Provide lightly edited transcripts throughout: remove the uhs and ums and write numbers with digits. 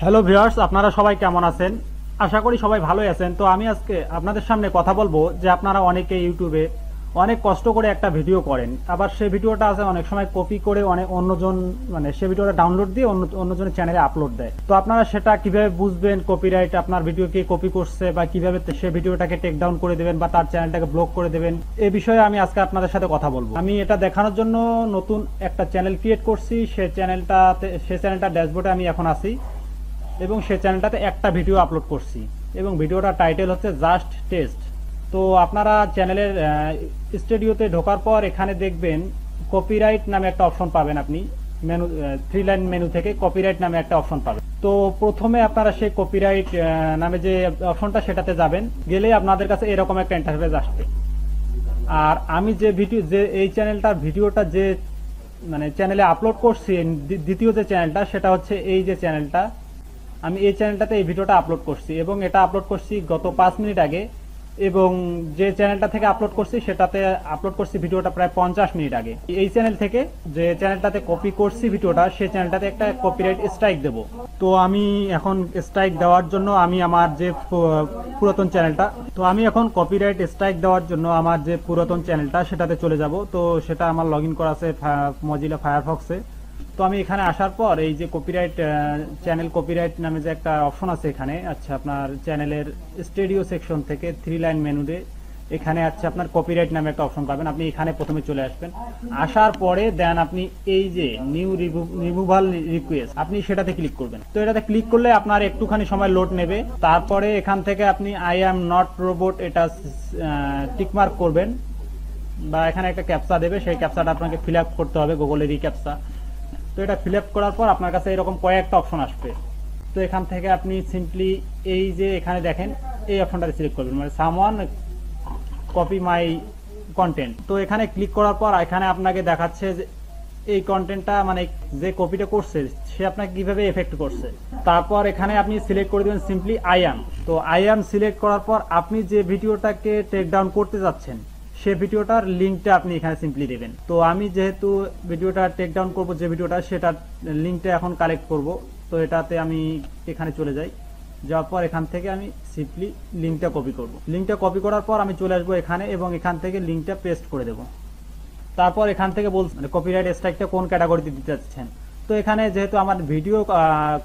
Hello viewers, আপনারা সবাই কেমন আছেন? আশা করি সবাই ভালোই আছেন। তো আমি আজকে আপনাদের সামনে কথা বলবো যে আপনারা অনেকে ইউটিউবে অনেক কষ্ট করে একটা ভিডিও করেন, আবার সেই ভিডিওটা আছে অনেক সময় কপি করে অনেক অন্যজন সেই ভিডিওটা ডাউনলোড দিয়ে অন্যজনের চ্যানেলে আপলোড দেয়। তো আপনারা সেটা কিভাবে বুঝবেন কপিরাইট আপনার ভিডিও কে কপি করছে, বা কিভাবে সে ভিডিওটাকে টেক ডাউন করে দেবেন বা তার চ্যানেলটাকে ব্লক করে দেবেন, এই বিষয়ে আমি আজকে আপনাদের সাথে কথা বলবো। আমি এটা দেখানোর জন্য নতুন একটা চ্যানেল ক্রিয়েট করছি। সেই চ্যানেলটা ড্যাশবোর্ডে আমি এখন আছি এবং সেই চ্যানেলটাতে একটা ভিডিও আপলোড করছি এবং ভিডিওটার টাইটেল হচ্ছে জাস্ট টেস্ট। তো আপনারা চ্যানেলের স্টুডিওতে ঢোকার পর এখানে দেখবেন কপিরাইট নামে একটা অপশন পাবেন। আপনি মেনু 3 লাইন মেনু থেকে কপিরাইট নামে একটা অপশন পাবেন। তো প্রথমে আপনারা সেই কপিরাইট নামে যে অপশনটা সেটাতে যাবেন, গেলে আপনাদের কাছে এরকম একটা ইন্টারফেস আসবে। আর আমি যে এই চ্যানেলটার ভিডিওটা যে চ্যানেলে আপলোড করছি, দ্বিতীয় যে চ্যানেলটা সেটা হচ্ছে এই যে চ্যানেলটা। আমি এই চ্যানেলটাতে এই ভিডিওটা আপলোড করছি এবং এটা আপলোড করছি গত 5 মিনিট আগে, এবং যে চ্যানেলটা থেকে আপলোড করছি সেটাতে আপলোড করছি ভিডিওটা প্রায় 50 মিনিট আগে। এই চ্যানেল থেকে যে চ্যানেলটাতে কপি করছি ভিডিওটা, সেই চ্যানেলটাতে একটা কপিরাইট স্ট্রাইক দেব। তো আমি এখন স্ট্রাইক দেওয়ার জন্য আমি আমার যে পুরাতন চ্যানেলটা, তো আমি এখন কপিরাইট স্ট্রাইক দেওয়ার জন্য আমার যে পুরাতন চ্যানেলটা সেটাতে চলে যাব। তো সেটা আমার লগ ইন করা আছে মজিলা ফায়ারফক্সে। তো আমি এখানে আসার পর এই যে কপিরাইট চ্যানেল কপিরাইট নামে যে একটা অপশন আছে এখানে, আচ্ছা আপনার চ্যানেলের স্টুডিও সেকশন থেকে 3 লাইন মেনুতে এখানে আছে আপনার কপিরাইট নামে একটা অপশন পাবেন। আপনি এখানে প্রথমে চলে আসবেন। আসার পরে দেন আপনি এই যে নিউ রিমুভাল রিকোয়েস্ট, আপনি সেটাতে ক্লিক করবেন। তো এটাতে ক্লিক করলে আপনার একটুখানি সময় লোড নেবে। তারপরে এখান থেকে আপনি আই অ্যাম নট রোবট এটা টিকমার্ক করবেন, বা এখানে একটা ক্যাপচা দেবে, সেই ক্যাপচাটা আপনাকে ফিল আপ করতে হবে, গুগলের এই ক্যাপচা। তো এটা ফিল আপ করার পর আপনার কাছে এরকম কয়েকটা অপশন আসবে। তো এখান থেকে আপনি সিম্পলি এই যে এখানে দেখেন এই অপশনটাতে সিলেক্ট করবেন, মানে সামওয়ান কপি মাই কন্টেন্ট। তো এখানে ক্লিক করার পর এখানে আপনাকে দেখাচ্ছে যে এই কন্টেন্টটা যে কপিটা করছে সে আপনাকে কিভাবে এফেক্ট করছে। তারপর এখানে আপনি সিলেক্ট করে দেবেন সিম্পলি আই অ্যাম। তো আই অ্যাম সিলেক্ট করার পর আপনি যে ভিডিওটাকে টেক ডাউন করতে যাচ্ছেন সে ভিডিওটার লিঙ্কটা আপনি এখানে সিম্পলি দেবেন। তো আমি যেহেতু ভিডিওটা টেক ডাউন করবো, যে ভিডিওটা সেটার লিঙ্কটা এখন কালেক্ট করব। তো এটাতে আমি এখানে চলে যাই, যাওয়ার পর এখান থেকে আমি সিম্পলি লিঙ্কটা কপি করব। লিঙ্কটা কপি করার পর আমি চলে আসবো এখানে এবং এখান থেকে লিঙ্কটা পেস্ট করে দেব। তারপর এখান থেকে কপিরাইট স্ট্রাইকটা কোন ক্যাটাগরিতে দিতে চাচ্ছেন। তো এখানে যেহেতু আমার ভিডিও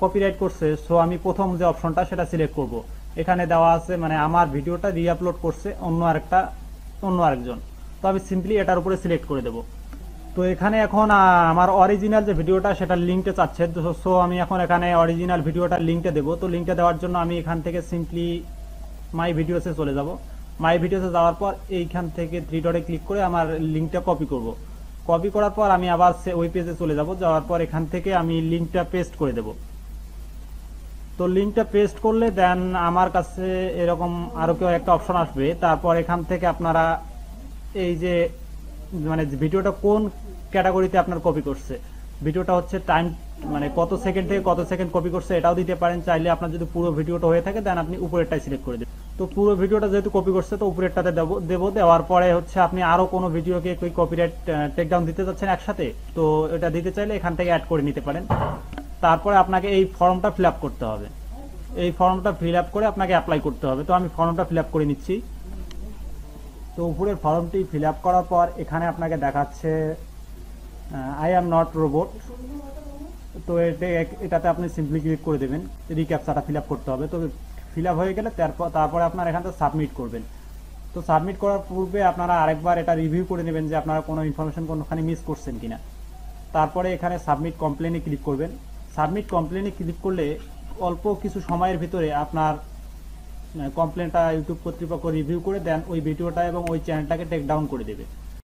কপিরাইট করছে, সো আমি প্রথম যে অপশনটা সেটা সিলেক্ট করব। এখানে দেওয়া আছে আমার ভিডিওটা রিআপলোড করছে অন্য আরেকজন। তো আমি সিম্পলি এটার উপরে সিলেক্ট করে দেব। তো এখানে এখন আমার অরিজিনাল যে ভিডিওটা সেটার লিঙ্কটা চাচ্ছে, সো আমি এখন এখানে অরিজিনাল ভিডিওটার লিঙ্কটা দেবো। তো লিঙ্কটা দেওয়ার জন্য আমি এখান থেকে সিম্পলি মাই ভিডিওসে চলে যাব। মাই ভিডিওসে যাওয়ার পর এইখান থেকে 3 ডটে ক্লিক করে আমার লিঙ্কটা কপি করব। কপি করার পর আমি আবার ওই পেজে চলে যাব। যাওয়ার পর এখান থেকে আমি লিঙ্কটা পেস্ট করে দেব। তো লিঙ্কটা পেস্ট করলে দেন আমার কাছে এরকম আরো কেউ একটা অপশন আসবে। তারপর এখান থেকে আপনারা এই যে ভিডিওটা কোন ক্যাটাগরিতে আপনার কপি করছে, ভিডিওটা হচ্ছে টাইম কত সেকেন্ড থেকে কত সেকেন্ড কপি করছে এটাও দিতে পারেন। চাইলে আপনার যদি পুরো ভিডিওটা হয়ে থাকে দেন আপনি উপরেরটাই সিলেক্ট করে দেবেন। তো পুরো ভিডিওটা যেহেতু কপি করছে তো উপরেরটাতে দেবো। দেওয়ার পরে হচ্ছে আপনি আরো কোনো ভিডিওকে কপিরাইট টেকডাউন দিতে যাচ্ছেন একসাথে, তো এটা দিতে চাইলে এখান থেকে অ্যাড করে নিতে পারেন। তারপরে আপনাকে এই ফর্মটা ফিল আপ করতে হবে। এই ফর্মটা ফিল আপ করে আপনাকে অ্যাপ্লাই করতে হবে। তো আমি ফর্মটা ফিল আপ করে নিচ্ছি। তো উপরের ফর্মটি ফিল আপ করার পর এখানে আপনাকে দেখাচ্ছে আই অ্যাম নট রোবট। তো এটাতে আপনি সিম্পলি ক্লিক করে দেবেন। রিক্যাপচাটা ফিল আপ করতে হবে। তো ফিল আপ হয়ে গেলে তারপরে আপনার এখান থেকে সাবমিট করবেন। তো সাবমিট করার পূর্বে আপনারা আরেকবার এটা রিভিউ করে নেবেন যে আপনারা কোনো ইনফরমেশন কোনোখানে মিস করছেন কিনা। তারপরে এখানে সাবমিট কমপ্লেনে ক্লিক করবেন। সাবমিট কমপ্লেনে ক্লিক করলে অল্প কিছু সময়ের ভিতরে আপনার কমপ্লেনটা ইউটিউব কর্তৃপক্ষ রিভিউ করে দেন ওই ভিডিওটা এবং ওই চ্যানেলটাকে টেক ডাউন করে দেবে।